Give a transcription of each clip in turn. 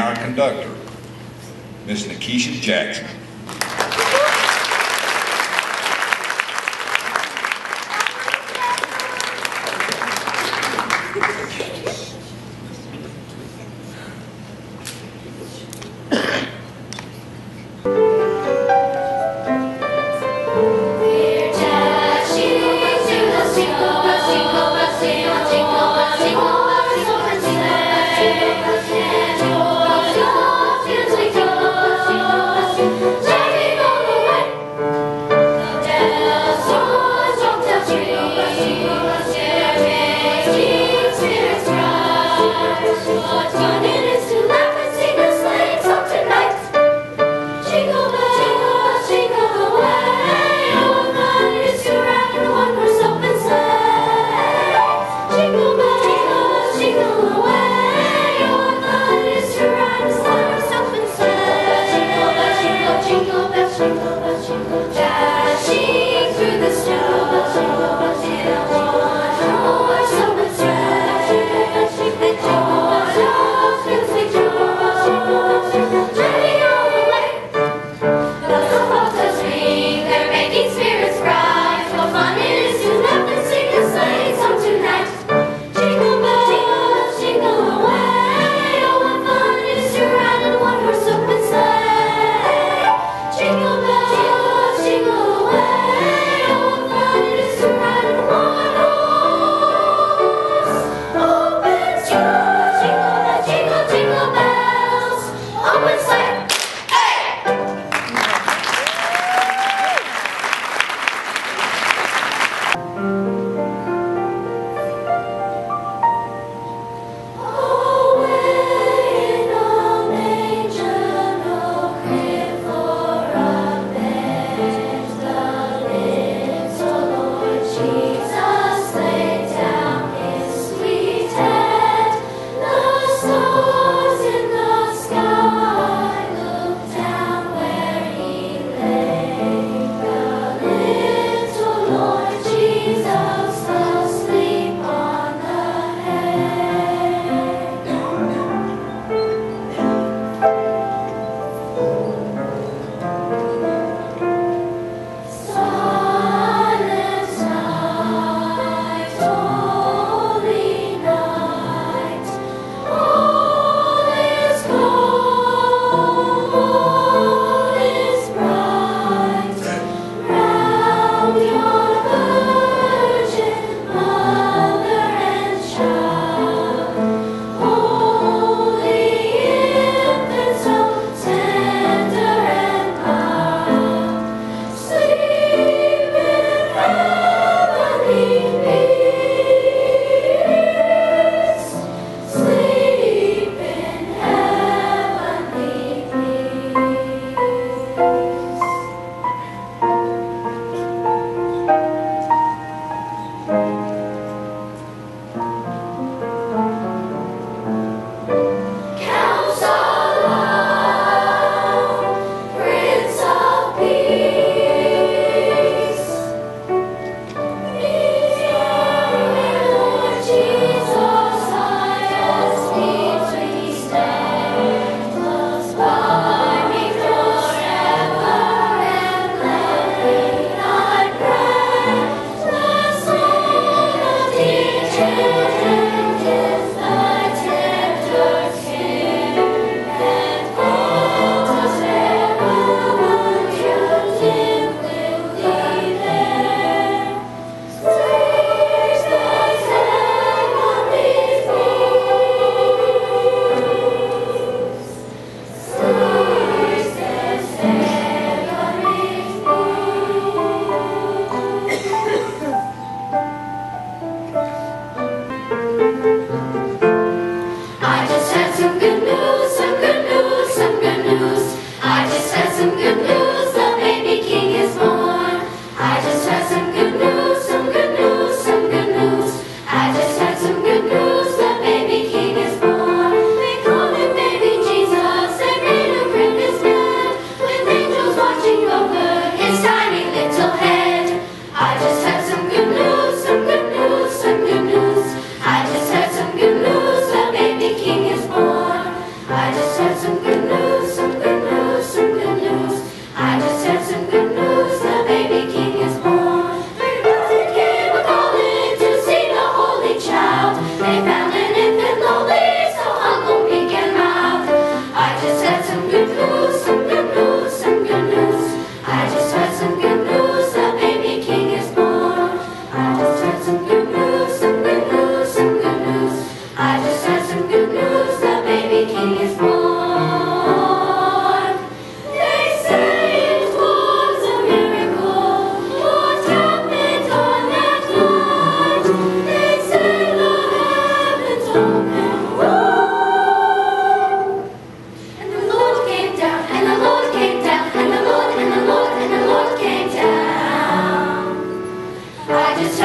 our conductor, Miss Nikisha Jackson. Jingle, jingle, jingle, jingle, jingle, jingle, jingle, jingle, jingle, jingle, jingle, jingle, jingle, jingle, jingle, jingle, jingle,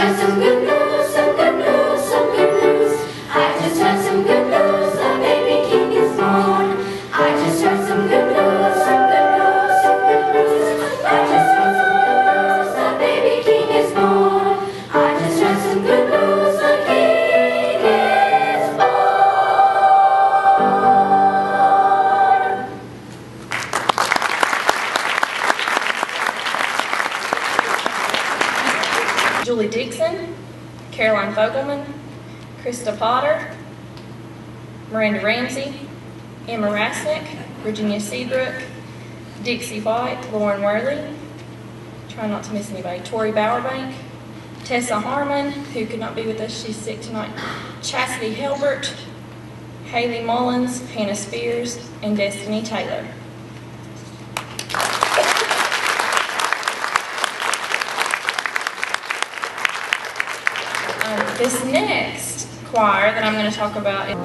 heard some good news, some good news, some good news. I just heard some good news, a baby king is born. I just heard some good news, some good news, some good news. I just heard some good news, a baby king is born. I just heard some good news, a king is born. Julie Dixon, Caroline Fogelman, Krista Potter, Miranda Ramsey, Emma Rasnick, Virginia Seabrook, Dixie White, Lauren Worley, try not to miss anybody, Tori Bowerbank, Tessa Harmon, who could not be with us, she's sick tonight, Chastity Helbert, Haley Mullins, Hannah Spears, and Destiny Taylor. This next choir that I'm going to talk about is